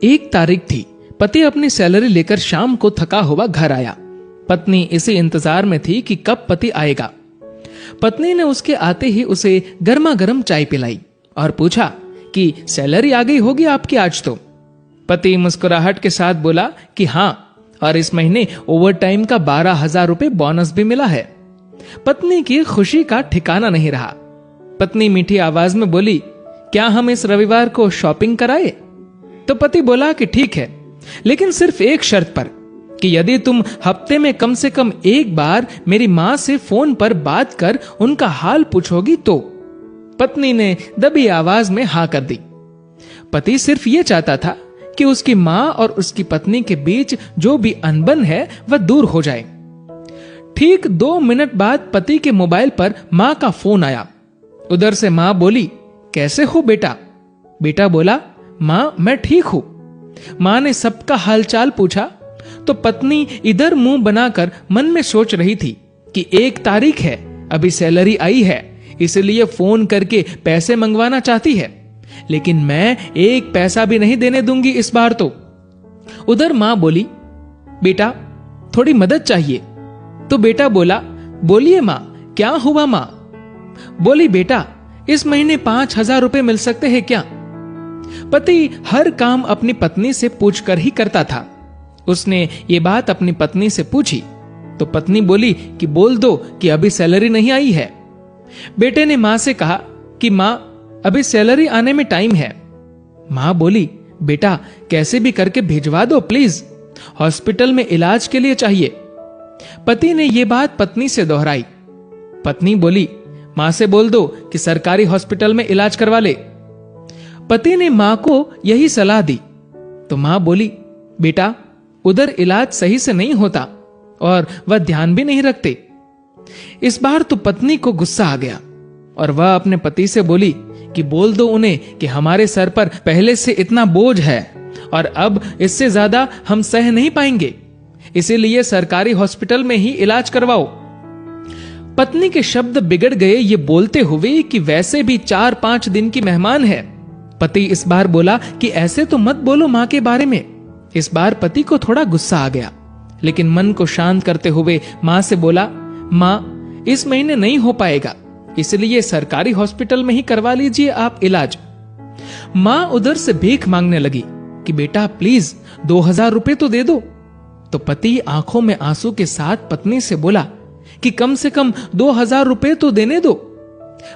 1 तारीख थी। पति अपनी सैलरी लेकर शाम को थका हुआ घर आया। पत्नी इसी इंतजार में थी कि कब पति आएगा। पत्नी ने उसके आते ही उसे गर्मा गर्म चाय पिलाई और पूछा कि सैलरी आ गई होगी आपकी आज तो। पति मुस्कुराहट के साथ बोला कि हाँ, और इस महीने ओवर टाइम का 12,000 रुपए बोनस भी मिला है। पत्नी की खुशी का ठिकाना नहीं रहा। पत्नी मीठी आवाज में बोली, क्या हम इस रविवार को शॉपिंग कराए? तो पति बोला कि ठीक है, लेकिन सिर्फ एक शर्त पर, कि यदि तुम हफ्ते में कम से कम एक बार मेरी मां से फोन पर बात कर उनका हाल पूछोगी तो। पत्नी ने दबी आवाज में हाँ कर दी। पति सिर्फ ये चाहता था कि उसकी मां और उसकी पत्नी के बीच जो भी अनबन है वह दूर हो जाए। ठीक 2 मिनट बाद पति के मोबाइल पर मां का फोन आया। उधर से मां बोली, कैसे हो बेटा? बेटा बोला, मां मैं ठीक हूं। मां ने सबका हालचाल पूछा तो पत्नी इधर मुंह बनाकर मन में सोच रही थी कि 1 तारीख है, अभी सैलरी आई है, इसलिए फोन करके पैसे मंगवाना चाहती है, लेकिन मैं 1 पैसा भी नहीं देने दूंगी इस बार तो। उधर मां बोली, बेटा थोड़ी मदद चाहिए। तो बेटा बोला, बोलिए मां, क्या हुआ मां? बोली, बेटा इस महीने 5,000 रुपए मिल सकते हैं क्या? पति हर काम अपनी पत्नी से पूछकर ही करता था। उसने ये बात अपनी पत्नी से पूछी तो पत्नी बोली कि बोल दो कि अभी सैलरी नहीं आई है। बेटे ने मां से कहा कि मां अभी सैलरी आने में टाइम है। मां बोली, बेटा कैसे भी करके भिजवा दो प्लीज, हॉस्पिटल में इलाज के लिए चाहिए। पति ने यह बात पत्नी से दोहराई। पत्नी बोली, मां से बोल दो कि सरकारी हॉस्पिटल में इलाज करवा ले। पति ने मां को यही सलाह दी तो मां बोली, बेटा उधर इलाज सही से नहीं होता और वह ध्यान भी नहीं रखते। इस बार तो पत्नी को गुस्सा आ गया और वह अपने पति से बोली कि बोल दो उन्हें कि हमारे सर पर पहले से इतना बोझ है और अब इससे ज्यादा हम सह नहीं पाएंगे, इसीलिए सरकारी हॉस्पिटल में ही इलाज करवाओ। पत्नी के शब्द बिगड़ गए ये बोलते हुए कि वैसे भी 4-5 दिन की मेहमान है। पति इस बार बोला कि ऐसे तो मत बोलो मां के बारे में। इस बार पति को थोड़ा गुस्सा आ गया, लेकिन मन को शांत करते हुए मां से बोला, मां इस महीने नहीं हो पाएगा, इसलिए सरकारी हॉस्पिटल में ही करवा लीजिए आप इलाज। मां उधर से भीख मांगने लगी कि बेटा प्लीज 2,000 रुपए तो दे दो। तो पति आंखों में आंसू के साथ पत्नी से बोला कि कम से कम 2,000 रुपए तो देने दो।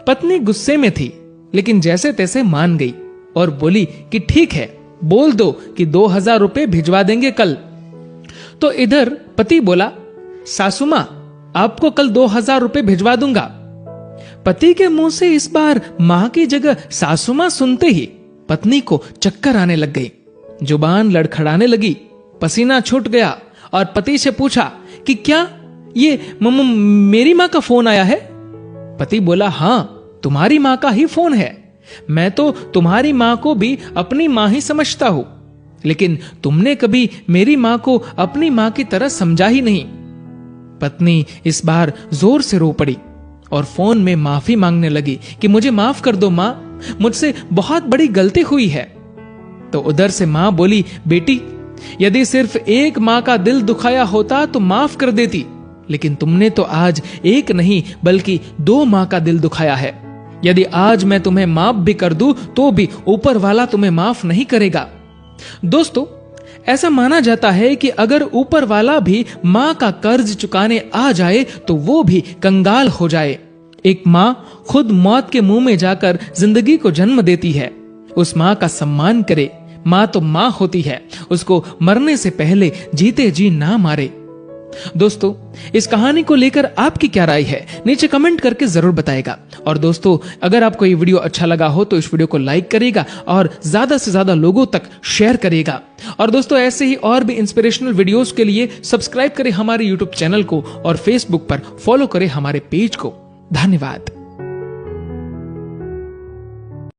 पत्नी गुस्से में थी, लेकिन जैसे तैसे मान गई और बोली कि ठीक है, बोल दो कि 2,000 रुपए भिजवा देंगे कल। तो इधर पति बोला, सासू मां आपको कल 2,000 रुपए भिजवा दूंगा। पति के मुंह से इस बार मां की जगह सासू मां सुनते ही पत्नी को चक्कर आने लग गई, जुबान लड़खड़ाने लगी, पसीना छूट गया और पति से पूछा कि क्या ये मेरी मां का फोन आया है? पति बोला, हां तुम्हारी मां का ही फोन है। मैं तो तुम्हारी मां को भी अपनी मां ही समझता हूं, लेकिन तुमने कभी मेरी मां को अपनी मां की तरह समझा ही नहीं। पत्नी इस बार जोर से रो पड़ी और फोन में माफी मांगने लगी कि मुझे माफ कर दो मां, मुझसे बहुत बड़ी गलती हुई है। तो उधर से मां बोली, बेटी यदि सिर्फ एक मां का दिल दुखाया होता तो माफ कर देती, लेकिन तुमने तो आज एक नहीं बल्कि 2 मां का दिल दुखाया है। यदि आज मैं तुम्हें माफ भी कर दूं तो भी ऊपर वाला तुम्हें माफ नहीं करेगा। दोस्तों, ऐसा माना जाता है कि अगर ऊपर वाला भी मां का कर्ज चुकाने आ जाए तो वो भी कंगाल हो जाए। एक मां खुद मौत के मुंह में जाकर जिंदगी को जन्म देती है। उस मां का सम्मान करे। मां तो मां होती है, उसको मरने से पहले जीते जी ना मारे। दोस्तों, इस कहानी को लेकर आपकी क्या राय है नीचे कमेंट करके जरूर बताएगा। और दोस्तों, अगर आपको ये वीडियो अच्छा लगा हो तो इस वीडियो को लाइक करिएगा और ज्यादा से ज्यादा लोगों तक शेयर करिएगा। और दोस्तों, ऐसे ही और भी इंस्पिरेशनल वीडियोस के लिए सब्सक्राइब करें हमारे यूट्यूब चैनल को और फेसबुक पर फॉलो करें हमारे पेज को। धन्यवाद।